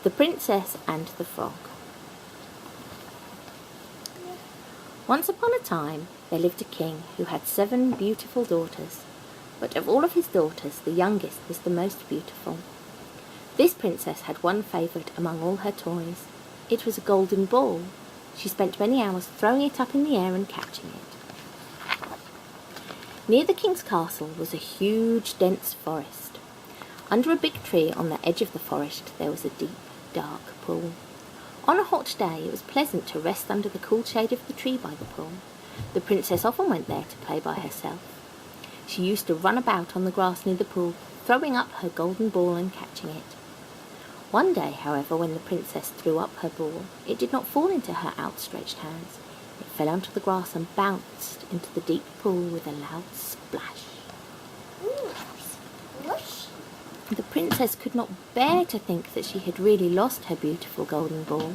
The Princess and the Frog. Once upon a time there lived a king who had 7 beautiful daughters, but of all of his daughters the youngest was the most beautiful. This princess had one favourite among all her toys. It was a golden ball. She spent many hours throwing it up in the air and catching it. Near the king's castle was a huge, dense forest. Under a big tree on the edge of the forest there was a deep, dark pool. On a hot day it was pleasant to rest under the cool shade of the tree by the pool. The princess often went there to play by herself. She used to run about on the grass near the pool, throwing up her golden ball and catching it. One day, however, when the princess threw up her ball, it did not fall into her outstretched hands. It fell onto the grass and bounced into the deep pool with a loud splash. Ooh, splash. The princess could not bear to think that she had really lost her beautiful golden ball.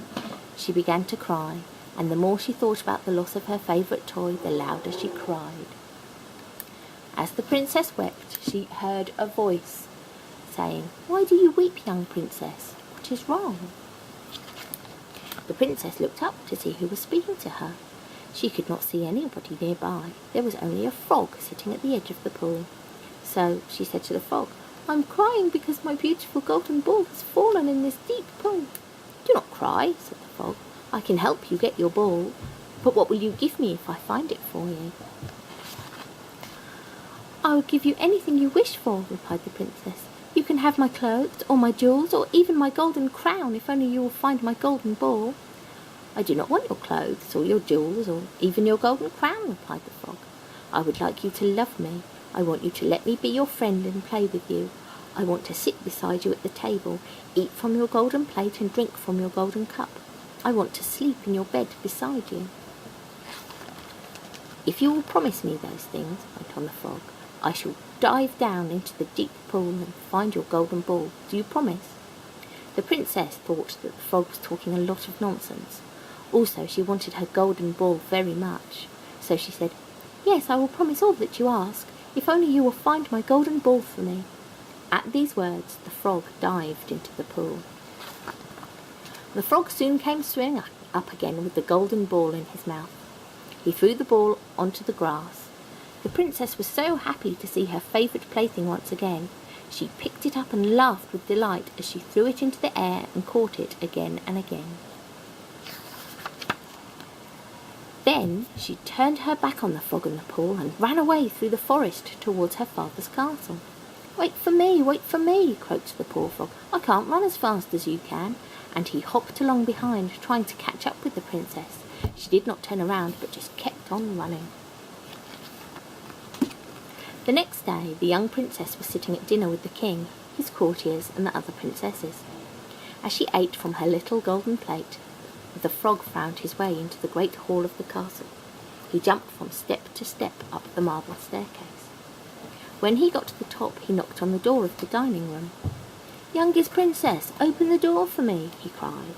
She began to cry, and the more she thought about the loss of her favourite toy, the louder she cried. As the princess wept, she heard a voice saying, "Why do you weep, young princess? What is wrong?" The princess looked up to see who was speaking to her. She could not see anybody nearby. There was only a frog sitting at the edge of the pool. So she said to the frog, "I'm crying because my beautiful golden ball has fallen in this deep pool." "Do not cry," said the frog. "I can help you get your ball. But what will you give me if I find it for you?" "I will give you anything you wish for," replied the princess. "You can have my clothes, or my jewels, or even my golden crown, if only you will find my golden ball." "I do not want your clothes, or your jewels, or even your golden crown," replied the frog. "I would like you to love me. I want you to let me be your friend and play with you. I want to sit beside you at the table, eat from your golden plate and drink from your golden cup. I want to sleep in your bed beside you." "If you will promise me those things," went on the frog, "I shall dive down into the deep pool and find your golden ball. Do you promise?" The princess thought that the frog was talking a lot of nonsense. Also, she wanted her golden ball very much. So she said, "Yes, I will promise all that you ask, if only you will find my golden ball for me." At these words, the frog dived into the pool. The frog soon came swimming up again with the golden ball in his mouth. He threw the ball onto the grass. The princess was so happy to see her favourite plaything once again. She picked it up and laughed with delight as she threw it into the air and caught it again and again. Then she turned her back on the frog in the pool and ran away through the forest towards her father's castle. Wait for me," croaked the poor frog. "I can't run as fast as you can." And he hopped along behind, trying to catch up with the princess. She did not turn around, but just kept on running. The next day, the young princess was sitting at dinner with the king, his courtiers, and the other princesses. As she ate from her little golden plate, the frog found his way into the great hall of the castle. He jumped from step to step up the marble staircase. When he got to the top, he knocked on the door of the dining room. "Youngest princess, open the door for me," he cried.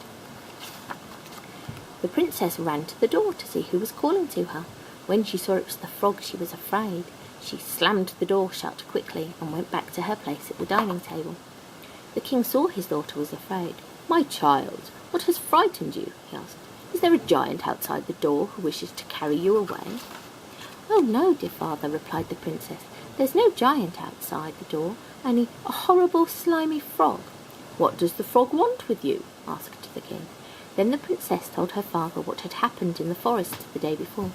The princess ran to the door to see who was calling to her. When she saw it was the frog, she was afraid. She slammed the door shut quickly and went back to her place at the dining table. The king saw his daughter was afraid. "My child, what has frightened you?" he asked. "Is there a giant outside the door who wishes to carry you away?" "Oh no, dear father," replied the princess. "There's no giant outside the door, only a horrible slimy frog." "What does the frog want with you?" asked the king. Then the princess told her father what had happened in the forest the day before.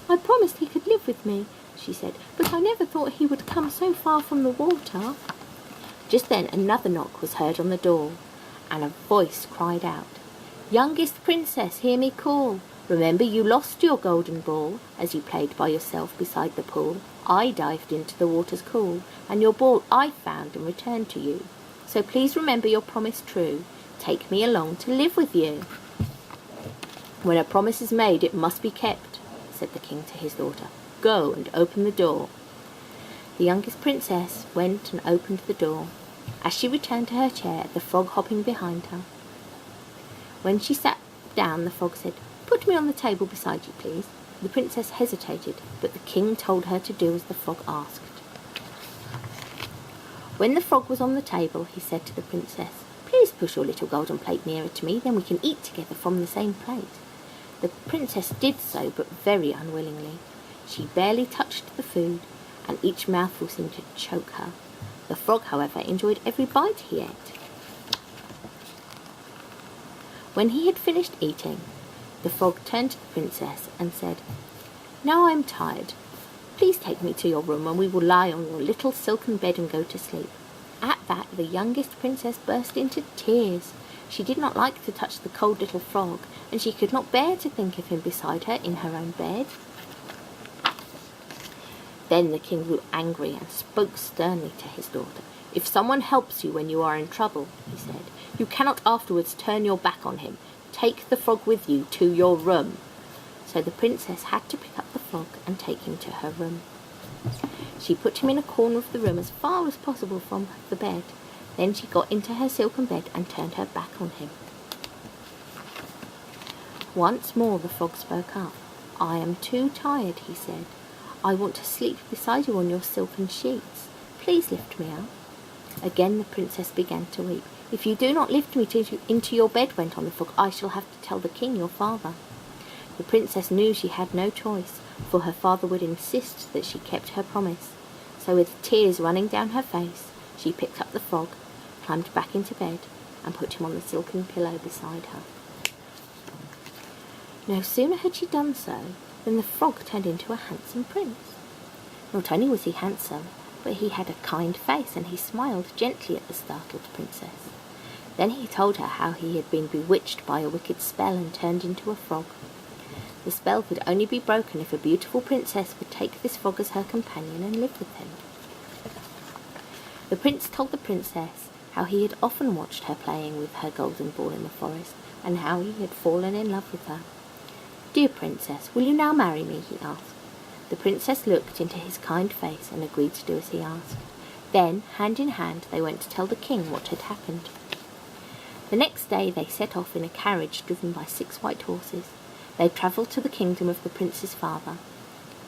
"I promised he could live with me," she said, "but I never thought he would come so far from the water." Just then another knock was heard on the door, and a voice cried out, "Youngest princess, hear me call. Remember you lost your golden ball as you played by yourself beside the pool. I dived into the water's cool, and your ball I found and returned to you. So please remember your promise true. Take me along to live with you." "When a promise is made, it must be kept," said the king to his daughter. "Go and open the door." The youngest princess went and opened the door. As she returned to her chair, the frog hopping behind her. When she sat down, the frog said, "Put me on the table beside you, please." The princess hesitated, but the king told her to do as the frog asked. When the frog was on the table, he said to the princess, "Please push your little golden plate nearer to me, then we can eat together from the same plate." The princess did so, but very unwillingly. She barely touched the food, and each mouthful seemed to choke her. The frog, however, enjoyed every bite he ate. When he had finished eating, the frog turned to the princess and said, "Now I am tired. Please take me to your room, and we will lie on your little silken bed and go to sleep." At that, the youngest princess burst into tears. She did not like to touch the cold little frog, and she could not bear to think of him beside her in her own bed. Then the king grew angry and spoke sternly to his daughter. "If someone helps you when you are in trouble," he said, "you cannot afterwards turn your back on him. Take the frog with you to your room." So the princess had to pick up the frog and take him to her room. She put him in a corner of the room as far as possible from the bed. Then she got into her silken bed and turned her back on him. Once more the frog spoke up. "I am too tired," he said. "I want to sleep beside you on your silken sheets. Please lift me up." Again the princess began to weep. "If you do not lift me into your bed," went on the frog, "I shall have to tell the king, your father." The princess knew she had no choice, for her father would insist that she kept her promise. So with tears running down her face, she picked up the frog, climbed back into bed, and put him on the silken pillow beside her. No sooner had she done so than the frog turned into a handsome prince. Not only was he handsome, but he had a kind face, and he smiled gently at the startled princess. Then he told her how he had been bewitched by a wicked spell and turned into a frog. The spell could only be broken if a beautiful princess would take this frog as her companion and live with him. The prince told the princess how he had often watched her playing with her golden ball in the forest, and how he had fallen in love with her. "Dear princess, will you now marry me?" he asked. The princess looked into his kind face and agreed to do as he asked. Then, hand in hand, they went to tell the king what had happened. The next day they set off in a carriage driven by 6 white horses. They travelled to the kingdom of the prince's father.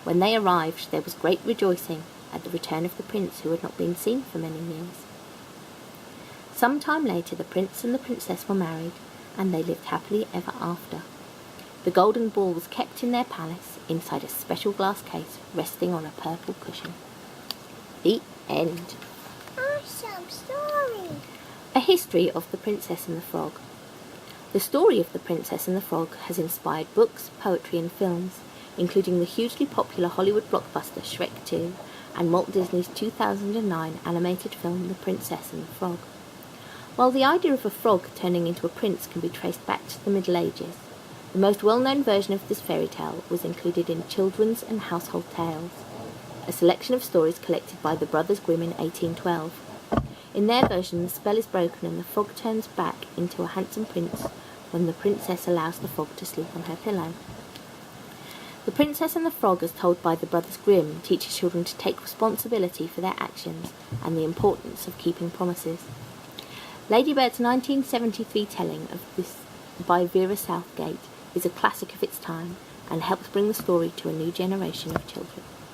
When they arrived, there was great rejoicing at the return of the prince, who had not been seen for many years. Some time later, the prince and the princess were married, and they lived happily ever after. The golden ball was kept in their palace, inside a special glass case, resting on a purple cushion. The end. Awesome story. A history of the Princess and the Frog. The story of the Princess and the Frog has inspired books, poetry and films, including the hugely popular Hollywood blockbuster Shrek 2 and Walt Disney's 2009 animated film The Princess and the Frog. While the idea of a frog turning into a prince can be traced back to the Middle Ages, the most well-known version of this fairy tale was included in Children's and Household Tales, a selection of stories collected by the Brothers Grimm in 1812. In their version, the spell is broken and the frog turns back into a handsome prince when the princess allows the frog to sleep on her pillow. The Princess and the Frog, as told by the Brothers Grimm, teaches children to take responsibility for their actions and the importance of keeping promises. Ladybird's 1973 telling of this by Vera Southgate is a classic of its time and helps bring the story to a new generation of children.